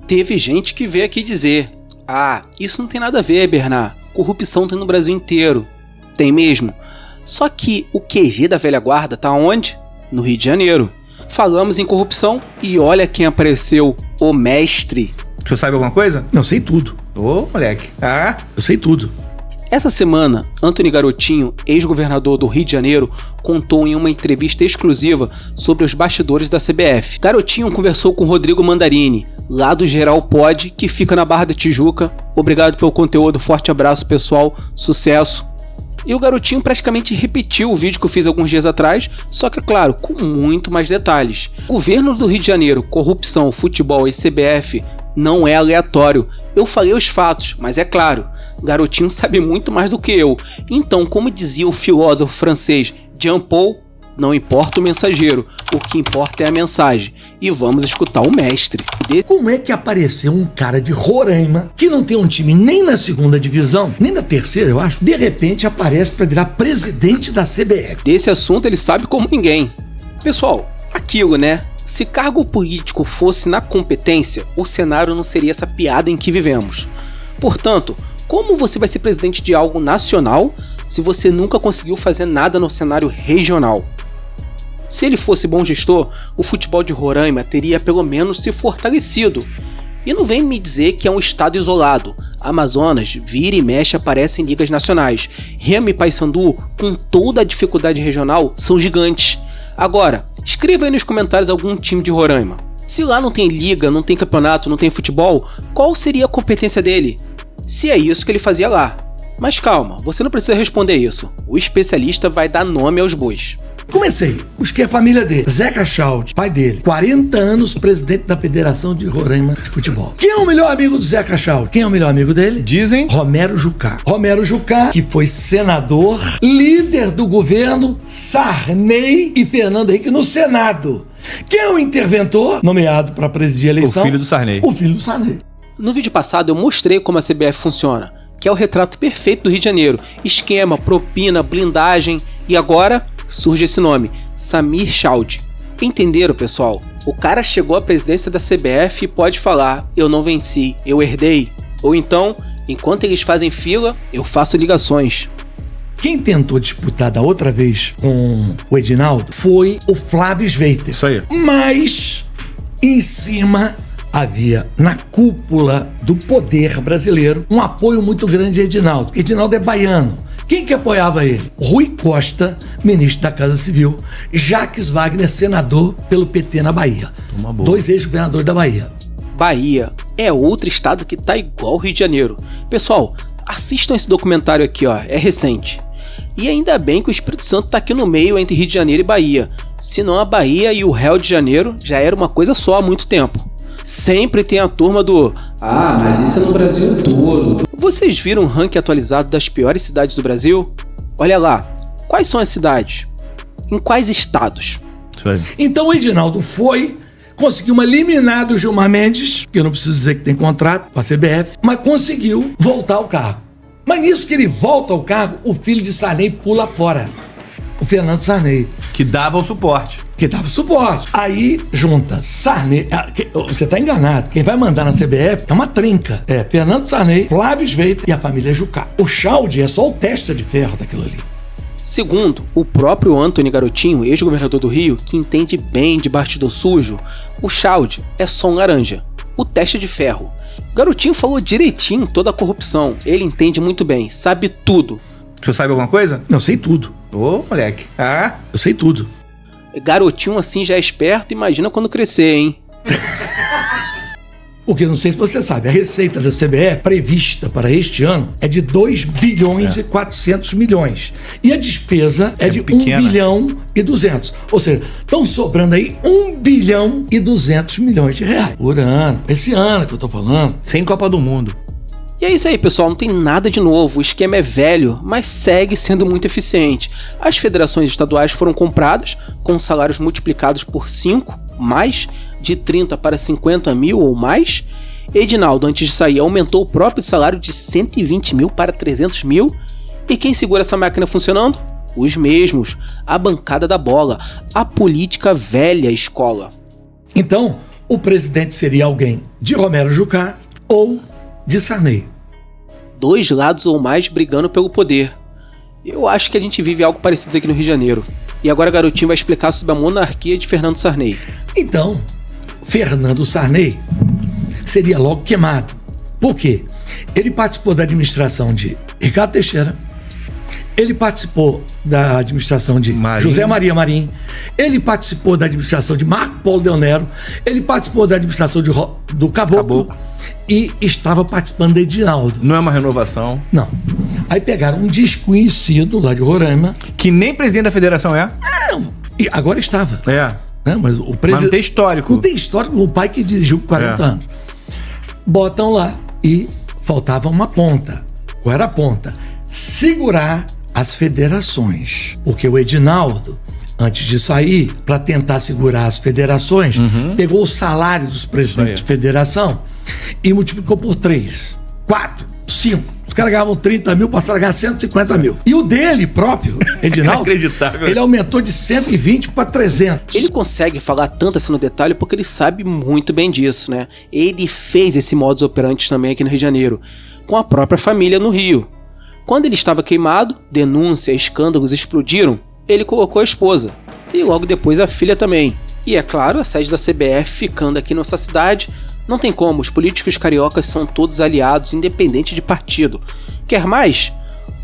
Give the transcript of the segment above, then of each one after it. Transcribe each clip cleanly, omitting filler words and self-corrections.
Teve gente que veio aqui dizer: ah, isso não tem nada a ver, Bernard. Corrupção tem no Brasil inteiro. Tem mesmo. Só que o QG da velha guarda tá onde? No Rio de Janeiro. Falamos em corrupção e olha quem apareceu, o mestre. O senhor sabe alguma coisa? Não, sei tudo. Ô, moleque. Ah, eu sei tudo. Essa semana, Antony Garotinho, ex-governador do Rio de Janeiro, contou em uma entrevista exclusiva sobre os bastidores da CBF. Garotinho conversou com Rodrigo Mandarini, lá do Geral Pod, que fica na Barra da Tijuca. Obrigado pelo conteúdo, forte abraço pessoal, sucesso. E o Garotinho praticamente repetiu o vídeo que eu fiz alguns dias atrás, só que, claro, com muito mais detalhes. Governo do Rio de Janeiro, corrupção, futebol e CBF não é aleatório. Eu falei os fatos, mas é claro, Garotinho sabe muito mais do que eu. Então, como dizia o filósofo francês Jean Paul, não importa o mensageiro, o que importa é a mensagem. E vamos escutar o mestre. Como é que apareceu um cara de Roraima, que não tem um time nem na segunda divisão, nem na terceira, eu acho, de repente aparece para virar presidente da CBF? Desse assunto ele sabe como ninguém. Pessoal, aquilo, né? Se cargo político fosse na competência, o cenário não seria essa piada em que vivemos. Portanto, como você vai ser presidente de algo nacional se você nunca conseguiu fazer nada no cenário regional? Se ele fosse bom gestor, o futebol de Roraima teria pelo menos se fortalecido. E não vem me dizer que é um estado isolado. Amazonas, vira e mexe, aparece em ligas nacionais. Remo e Paysandu, com toda a dificuldade regional, são gigantes. Agora, escreva aí nos comentários algum time de Roraima. Se lá não tem liga, não tem campeonato, não tem futebol, qual seria a competência dele? Se é isso que ele fazia lá. Mas calma, você não precisa responder isso. O especialista vai dar nome aos bois. Comecei, busquei a família dele, Zeca Chaldi, pai dele, 40 anos presidente da Federação de Roraima de Futebol. Quem é o melhor amigo do Zeca Chaldi? Quem é o melhor amigo dele? Dizem Romero Jucá. Romero Jucá, que foi senador, líder do governo Sarney e Fernando Henrique no Senado. Quem é o interventor nomeado para presidir a eleição? O filho do Sarney. O filho do Sarney. No vídeo passado eu mostrei como a CBF funciona, que é o retrato perfeito do Rio de Janeiro. Esquema, propina, blindagem e agora surge esse nome, Samir Chaldi. Entenderam, pessoal? O cara chegou à presidência da CBF e pode falar: eu não venci, eu herdei. Ou então, enquanto eles fazem fila, eu faço ligações. Quem tentou disputar da outra vez com o Edinaldo foi o Flávio Sveiter. Isso aí. Mas, em cima, havia na cúpula do poder brasileiro um apoio muito grande a Edinaldo. Edinaldo é baiano. Quem que apoiava ele? Rui Costa, ministro da Casa Civil, Jacques Wagner, senador pelo PT na Bahia. Dois ex-governadores da Bahia. Bahia é outro estado que tá igual o Rio de Janeiro. Pessoal, assistam esse documentário aqui, ó, é recente. E ainda bem que o Espírito Santo tá aqui no meio entre Rio de Janeiro e Bahia. Senão a Bahia e o Rio de Janeiro já era uma coisa só há muito tempo. Sempre tem a turma do: ah, mas isso é no Brasil todo. Vocês viram o ranking atualizado das piores cidades do Brasil? Olha lá, quais são as cidades? Em quais estados? Então o Edinaldo conseguiu uma liminar do Gilmar Mendes, que eu não preciso dizer que tem contrato com a CBF, mas conseguiu voltar ao cargo. Mas nisso que ele volta ao cargo, o filho de Sarney pula fora. O Fernando Sarney. Que dava o suporte. Aí junta Sarney. Você tá enganado. Quem vai mandar na CBF é uma trinca. É Fernando Sarney, Flávio Sveiter e a família Jucá. O Chaldi é só o testa de ferro daquilo ali. Segundo o próprio Antony Garotinho, ex-governador do Rio, que entende bem de bastidor sujo, o Chaldi é só um laranja. O teste de ferro. Garotinho falou direitinho toda a corrupção. Ele entende muito bem, sabe tudo. O senhor sabe alguma coisa? Não, sei tudo. Ô, moleque. Ah, eu sei tudo. Garotinho assim já é esperto, imagina quando crescer, hein? Porque não sei se você sabe, a receita da CBF prevista para este ano é de 2 bilhões e 400 milhões. E a despesa é de pequena. 1 bilhão e 200. Ou seja, estão sobrando aí 1 bilhão e 200 milhões de reais por ano. Esse ano que eu tô falando. Sem Copa do Mundo. E é isso aí, pessoal, não tem nada de novo, o esquema é velho, mas segue sendo muito eficiente. As federações estaduais foram compradas, com salários multiplicados por 5, mais, de 30 para 50 mil ou mais. Edinaldo, antes de sair, aumentou o próprio salário de 120 mil para 300 mil. E quem segura essa máquina funcionando? Os mesmos, a bancada da bola, a política velha escola. Então, o presidente seria alguém de Romero Jucá ou de Sarney. Dois lados ou mais brigando pelo poder. Eu acho que a gente vive algo parecido aqui no Rio de Janeiro. E agora Garotinho vai explicar sobre a monarquia de Fernando Sarney. Então, Fernando Sarney seria logo queimado. Por quê? Ele participou da administração de Ricardo Teixeira, ele participou da administração de José Maria Marim, ele participou da administração de Marco Polo Deonero, ele participou da administração do Caboclo e estava participando de Edinaldo. Não é uma renovação. Não. Aí pegaram um desconhecido lá de Roraima. Que nem presidente da federação é? Não. E agora estava. É. Mas o presidente. Mas não tem histórico. Não tem histórico. O pai que dirigiu por 40 anos. Botam lá e faltava uma ponta. Qual era a ponta? Segurar as federações. Porque o Edinaldo, antes de sair, para tentar segurar as federações, pegou o salário dos presidentes de federação e multiplicou por 3, 4, 5. Os caras ganhavam 30 mil, passaram a ganhar 150 mil. E o dele próprio, Edinaldo, Inacreditável. ele aumentou de 120 para 300. Ele consegue falar tanto assim no detalhe porque ele sabe muito bem disso, né? Ele fez esse modus operandi também aqui no Rio de Janeiro, com a própria família no Rio. Quando ele estava queimado, denúncias, escândalos explodiram, ele colocou a esposa. E logo depois a filha também. E é claro, a sede da CBF ficando aqui na nossa cidade. Não tem como, os políticos cariocas são todos aliados, independente de partido. Quer mais?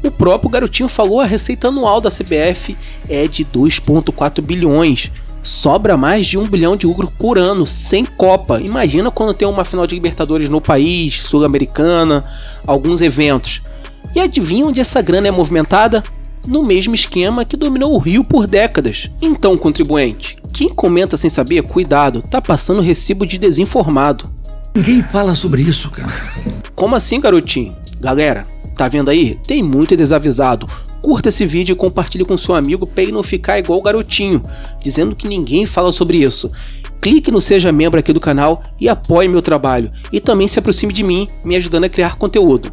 O próprio Garotinho falou, a receita anual da CBF é de 2,4 bilhões. Sobra mais de 1 bilhão de lucro por ano, sem Copa. Imagina quando tem uma final de Libertadores no país, Sul-Americana, alguns eventos. E adivinha onde essa grana é movimentada? No mesmo esquema que dominou o Rio por décadas. Então, contribuinte, quem comenta sem saber, cuidado, tá passando recibo de desinformado. Ninguém fala sobre isso, cara. Como assim, Garotinho? Galera, tá vendo aí? Tem muito desavisado. Curta esse vídeo e compartilhe com seu amigo pra ele não ficar igual o Garotinho, dizendo que ninguém fala sobre isso. Clique no Seja Membro aqui do canal e apoie meu trabalho. E também se aproxime de mim, me ajudando a criar conteúdo.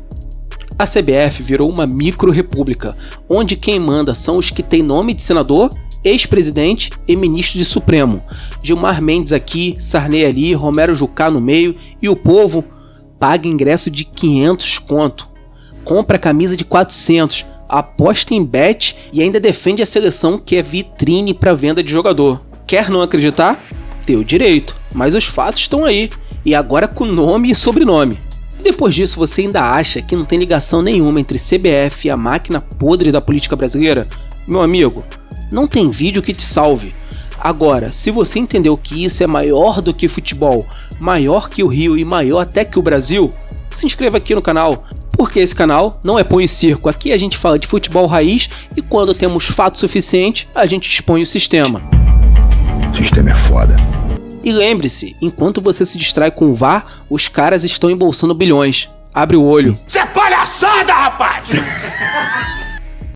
A CBF virou uma micro-república, onde quem manda são os que têm nome de senador, ex-presidente e ministro de Supremo. Gilmar Mendes aqui, Sarney ali, Romero Jucá no meio e o povo paga ingresso de 500 conto. Compra camisa de 400, aposta em bet e ainda defende a seleção que é vitrine para venda de jogador. Quer não acreditar? Teu direito, mas os fatos estão aí, e agora com nome e sobrenome. Depois disso, você ainda acha que não tem ligação nenhuma entre CBF e a máquina podre da política brasileira? Meu amigo, não tem vídeo que te salve. Agora, se você entendeu que isso é maior do que futebol, maior que o Rio e maior até que o Brasil, se inscreva aqui no canal, porque esse canal não é pão e circo. Aqui a gente fala de futebol raiz e quando temos fato suficiente, a gente expõe o sistema. O sistema é foda. E lembre-se, enquanto você se distrai com o VAR, os caras estão embolsando bilhões. Abre o olho. Isso é palhaçada, rapaz!